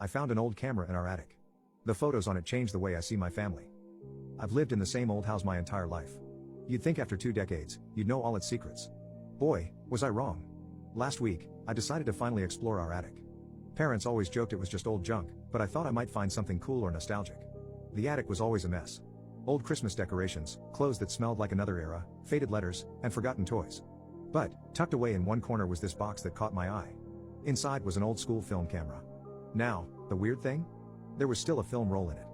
I found an old camera in our attic. The photos on it changed the way I see my family. I've lived in the same old house my entire life. You'd think after 2 decades, you'd know all its secrets. Boy, was I wrong. Last week, I decided to finally explore our attic. Parents always joked it was just old junk, but I thought I might find something cool or nostalgic. The attic was always a mess. Old Christmas decorations, clothes that smelled like another era, faded letters, and forgotten toys. But, tucked away in one corner was this box that caught my eye. Inside was an old school film camera. Now, the weird thing? There was still a film roll in it.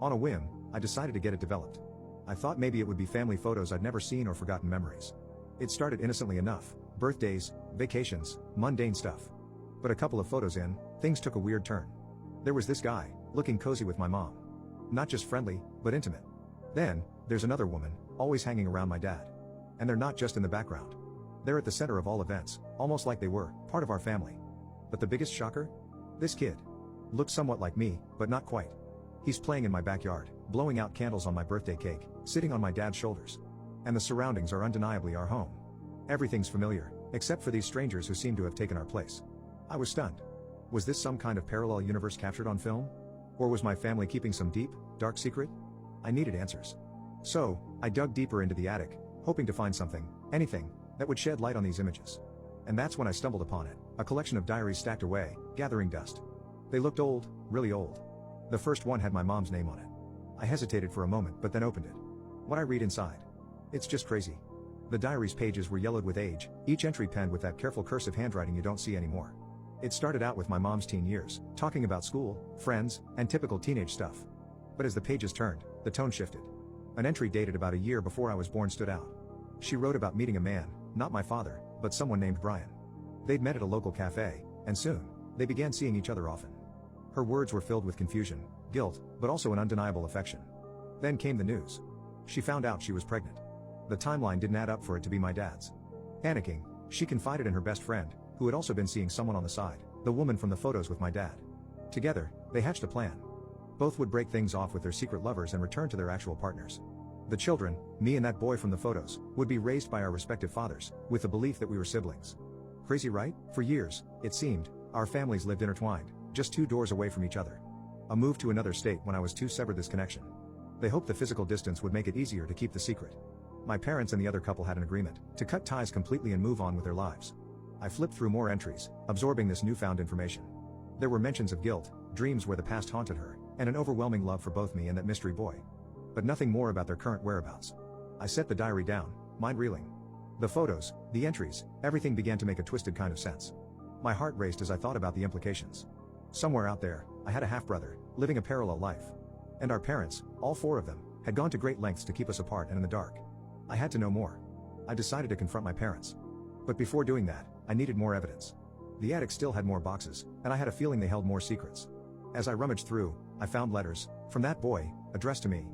On a whim, I decided to get it developed. I thought maybe it would be family photos I'd never seen or forgotten memories. It started innocently enough, birthdays, vacations, mundane stuff. But a couple of photos in, things took a weird turn. There was this guy, looking cozy with my mom. Not just friendly, but intimate. Then, there's another woman, always hanging around my dad. And they're not just in the background. They're at the center of all events, almost like they were part of our family. But the biggest shocker? This kid. Looks somewhat like me, but not quite. He's playing in my backyard, blowing out candles on my birthday cake, sitting on my dad's shoulders. And the surroundings are undeniably our home. Everything's familiar, except for these strangers who seem to have taken our place. I was stunned. Was this some kind of parallel universe captured on film? Or was my family keeping some deep, dark secret? I needed answers. So, I dug deeper into the attic, hoping to find something, anything, that would shed light on these images. And that's when I stumbled upon it, a collection of diaries stacked away, gathering dust. They looked old, really old. The first one had my mom's name on it. I hesitated for a moment but then opened it. What I read inside? It's just crazy. The diary's pages were yellowed with age, each entry penned with that careful cursive handwriting you don't see anymore. It started out with my mom's teen years, talking about school, friends, and typical teenage stuff. But as the pages turned, the tone shifted. An entry dated about a year before I was born stood out. She wrote about meeting a man, not my father, but someone named Brian. They'd met at a local cafe, and soon, they began seeing each other often. Her words were filled with confusion, guilt, but also an undeniable affection. Then came the news. She found out she was pregnant. The timeline didn't add up for it to be my dad's. Panicking, she confided in her best friend, who had also been seeing someone on the side, the woman from the photos with my dad. Together, they hatched a plan. Both would break things off with their secret lovers and return to their actual partners. The children, me and that boy from the photos, would be raised by our respective fathers, with the belief that we were siblings. Crazy, right? For years, it seemed, our families lived intertwined, just 2 doors away from each other. A move to another state when I was 2 severed this connection. They hoped the physical distance would make it easier to keep the secret. My parents and the other couple had an agreement to cut ties completely and move on with their lives. I flipped through more entries, absorbing this newfound information. There were mentions of guilt, dreams where the past haunted her, and an overwhelming love for both me and that mystery boy. But nothing more about their current whereabouts. I set the diary down, mind reeling. The photos, the entries, everything began to make a twisted kind of sense. My heart raced as I thought about the implications. Somewhere out there, I had a half-brother, living a parallel life. And our parents, all 4 of them, had gone to great lengths to keep us apart and in the dark. I had to know more. I decided to confront my parents. But before doing that, I needed more evidence. The attic still had more boxes, and I had a feeling they held more secrets. As I rummaged through, I found letters, from that boy, addressed to me.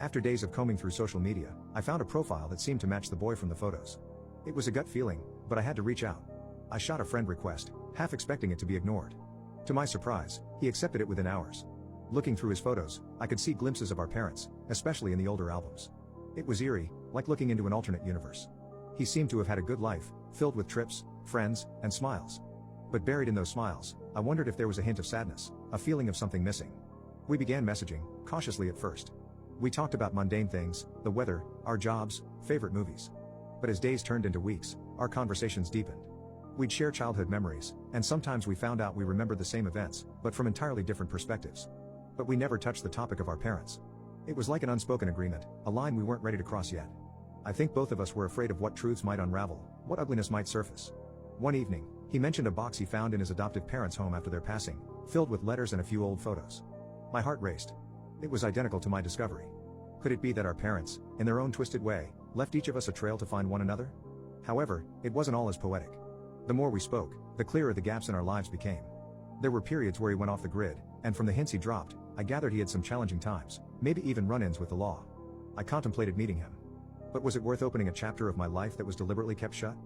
After days of combing through social media, I found a profile that seemed to match the boy from the photos. It was a gut feeling, but I had to reach out. I shot a friend request, half expecting it to be ignored. To my surprise, he accepted it within hours. Looking through his photos, I could see glimpses of our parents, especially in the older albums. It was eerie, like looking into an alternate universe. He seemed to have had a good life, filled with trips, friends, and smiles. But buried in those smiles, I wondered if there was a hint of sadness, a feeling of something missing. We began messaging, cautiously at first. We talked about mundane things, the weather, our jobs, favorite movies. But as days turned into weeks, our conversations deepened. We'd share childhood memories, and sometimes we found out we remembered the same events, but from entirely different perspectives. But we never touched the topic of our parents. It was like an unspoken agreement, a line we weren't ready to cross yet. I think both of us were afraid of what truths might unravel, what ugliness might surface. One evening, he mentioned a box he found in his adoptive parents' home after their passing, filled with letters and a few old photos. My heart raced. It was identical to my discovery. Could it be that our parents, in their own twisted way, left each of us a trail to find one another? However, it wasn't all as poetic. The more we spoke, the clearer the gaps in our lives became. There were periods where he went off the grid, and from the hints he dropped, I gathered he had some challenging times, maybe even run-ins with the law. I contemplated meeting him. But was it worth opening a chapter of my life that was deliberately kept shut?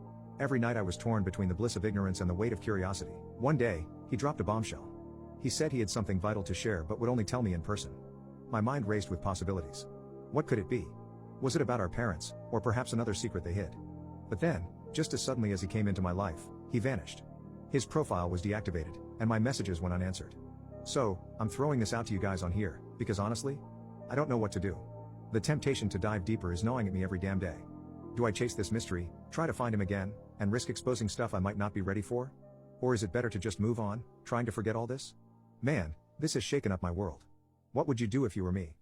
Every night I was torn between the bliss of ignorance and the weight of curiosity. One day, he dropped a bombshell. He said he had something vital to share but would only tell me in person. My mind raced with possibilities. What could it be? Was it about our parents, or perhaps another secret they hid? But then, just as suddenly as he came into my life, he vanished. His profile was deactivated, and my messages went unanswered. So, I'm throwing this out to you guys on here, because honestly, I don't know what to do. The temptation to dive deeper is gnawing at me every damn day. Do I chase this mystery, try to find him again, and risk exposing stuff I might not be ready for? Or is it better to just move on, trying to forget all this? Man, this has shaken up my world. What would you do if you were me?